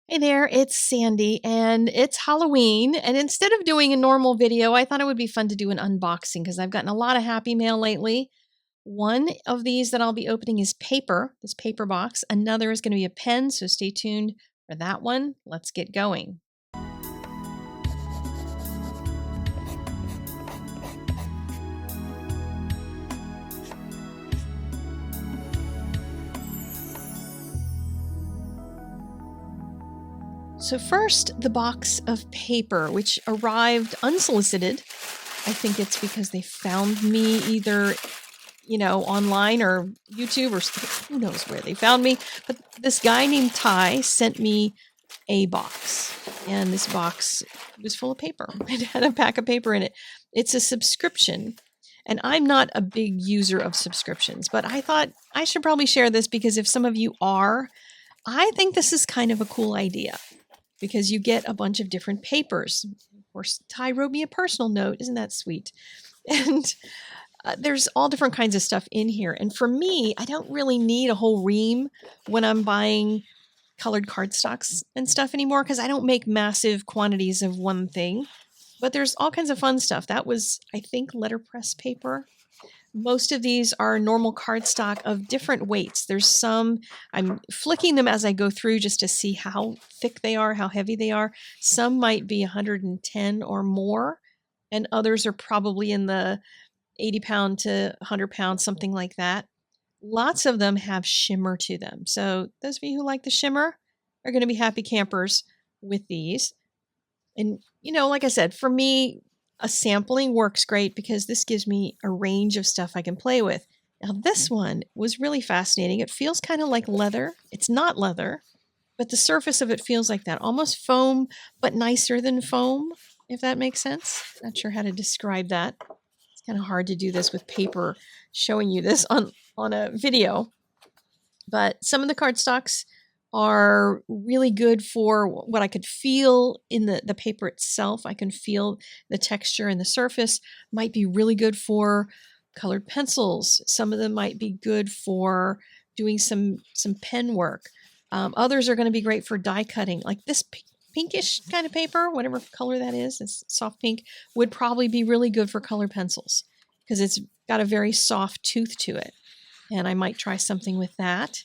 Hey there, it's Sandy, and it's Halloween. And instead of doing a normal video, I thought it would be fun to do an unboxing because I've gotten a lot of happy mail lately. One of these that I'll be opening is paper, this paper box. Another is going to be a pen, so stay tuned for that one. Let's get going. So, first, the box of paper, which arrived unsolicited. I think it's because they found me either online or YouTube or who knows where they found me. But this guy named Ty sent me a box, and this box was full of paper. It had a pack of paper in it. It's a subscription, and I'm not a big user of subscriptions, but I thought I should probably share this because if some of you are, I think this is kind of a cool idea because you get a bunch of different papers. Of course, Ty wrote me a personal note. Isn't that sweet? And there's all different kinds of stuff in here. And for me, I don't really need a whole ream when I'm buying colored cardstocks and stuff anymore because I don't make massive quantities of one thing. But there's all kinds of fun stuff. That was, I think, letterpress paper. Most of these are normal cardstock of different weights. There's some, I'm flicking them as I go through just to see how thick they are, how heavy they are. Some might be 110 or more, and others are probably in the 80-pound to 100-pound, something like that. Lots of them have shimmer to them. So those of you who like the shimmer are going to be happy campers with these. And, like I said, for me, a sampling works great because this gives me a range of stuff I can play with. Now, this one was really fascinating. It feels kind of like leather. It's not leather, but the surface of it feels like that. Almost foam, but nicer than foam, if that makes sense. Not sure how to describe that. It's kind of hard to do this with paper, showing you this on a video. But some of the cardstocks are really good for what I could feel in the paper itself. I can feel the texture and the surface. Might be really good for colored pencils. Some of them might be good for doing some pen work. Others are going to be great for die cutting. Like this pinkish kind of paper, whatever color that is, it's soft pink, would probably be really good for colored pencils because it's got a very soft tooth to it. And I might try something with that.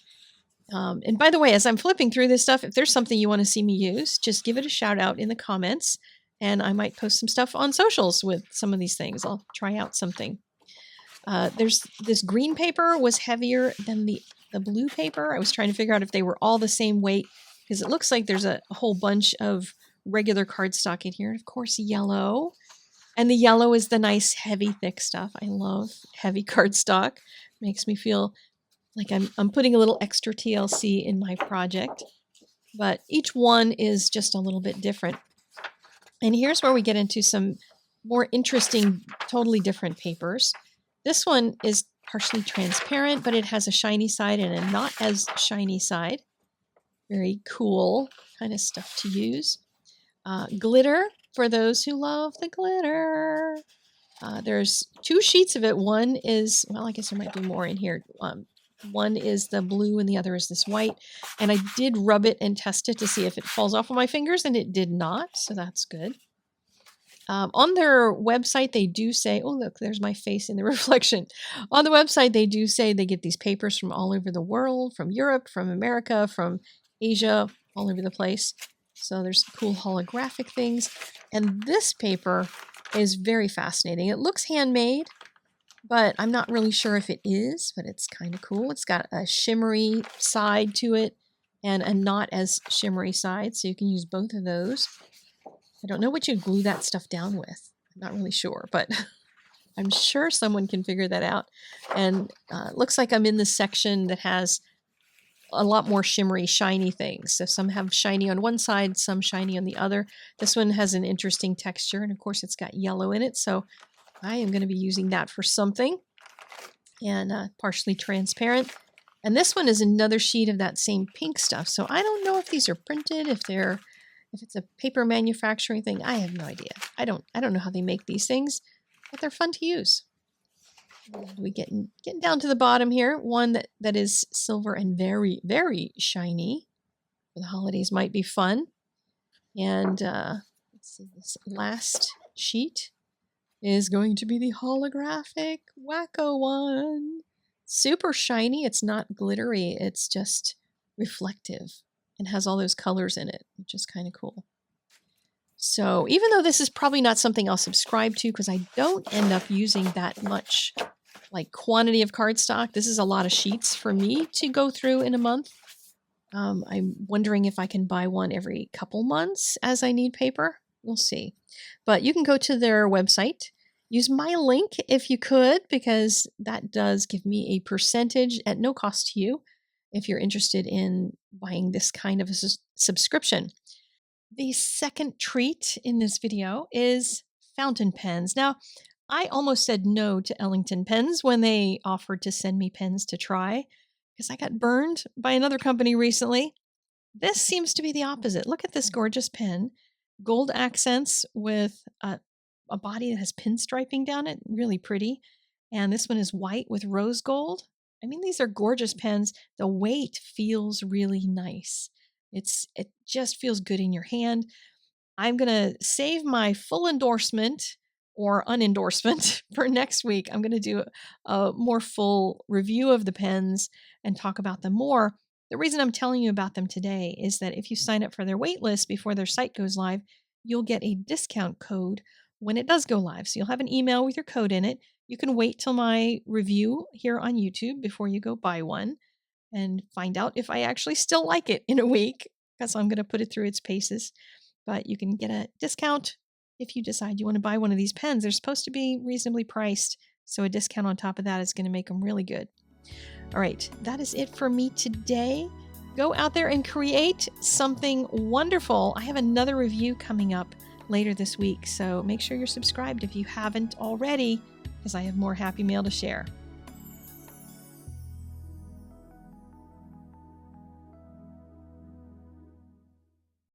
And by the way, as I'm flipping through this stuff, if there's something you want to see me use, just give it a shout out in the comments, and I might post some stuff on socials with some of these things. I'll try out something. There's this green paper was heavier than the blue paper. I was trying to figure out if they were all the same weight because it looks like there's a whole bunch of regular cardstock in here. And of course, yellow. And the yellow is the nice, heavy, thick stuff. I love heavy cardstock. Makes me feel like I'm putting a little extra TLC in my project, but each one is just a little bit different. And here's where we get into some more interesting, totally different papers. This one is partially transparent, but it has a shiny side and a not as shiny side. Very cool kind of stuff to use. Glitter, for those who love the glitter. There's 2 sheets of it. One is, well, I guess there might be more in here. One is the blue and the other is this white. And I did rub it and test it to see if it falls off of my fingers, and it did not, so that's good. On their website, they do say, oh, look, there's my face in the reflection. On the website, they do say they get these papers from all over the world, from Europe, from America, from Asia, all over the place. So there's cool holographic things. And this paper is very fascinating. It looks handmade, but I'm not really sure if it is, but it's kind of cool. It's got a shimmery side to it and a not as shimmery side, so you can use both of those. I don't know what you glue that stuff down with. I'm not really sure, but I'm sure someone can figure that out. And it looks like I'm in the section that has a lot more shimmery, shiny things. So some have shiny on one side, some shiny on the other. This one has an interesting texture, and of course it's got yellow in it, so I am going to be using that for something. And partially transparent. And this one is another sheet of that same pink stuff. So I don't know if these are printed, if it's a paper manufacturing thing. I have no idea. I don't know how they make these things, but they're fun to use. We getting down to the bottom here. One that is silver and very, very shiny. The holidays might be fun. And let's see, this last sheet is going to be the holographic Wacko one. Super shiny. It's not glittery. It's just reflective and has all those colors in it, which is kind of cool. So even though this is probably not something I'll subscribe to because I don't end up using that much like quantity of cardstock, this is a lot of sheets for me to go through in a month. I'm wondering if I can buy one every couple months as I need paper. We'll see. But you can go to their website. Use my link if you could, because that does give me a percentage at no cost to you if you're interested in buying this kind of a subscription. The second treat in this video is fountain pens. Now, I almost said no to Ellington pens when they offered to send me pens to try because I got burned by another company recently. This seems to be the opposite. Look at this gorgeous pen. Gold accents with a body that has pinstriping down it. Really pretty. And this one is white with rose gold. I mean, these are gorgeous pens. The weight feels really nice. It just feels good in your hand. I'm going to save my full endorsement or unendorsement for next week. I'm going to do a more full review of the pens and talk about them more. The reason I'm telling you about them today is that if you sign up for their wait list before their site goes live, you'll get a discount code when it does go live. So you'll have an email with your code in it. You can wait till my review here on YouTube before you go buy one and find out if I actually still like it in a week, because I'm going to put it through its paces. But you can get a discount if you decide you want to buy one of these pens. They're supposed to be reasonably priced, so a discount on top of that is going to make them really good. All right, that is it for me today. Go out there and create something wonderful. I have another review coming up later this week, so make sure you're subscribed if you haven't already, because I have more happy mail to share.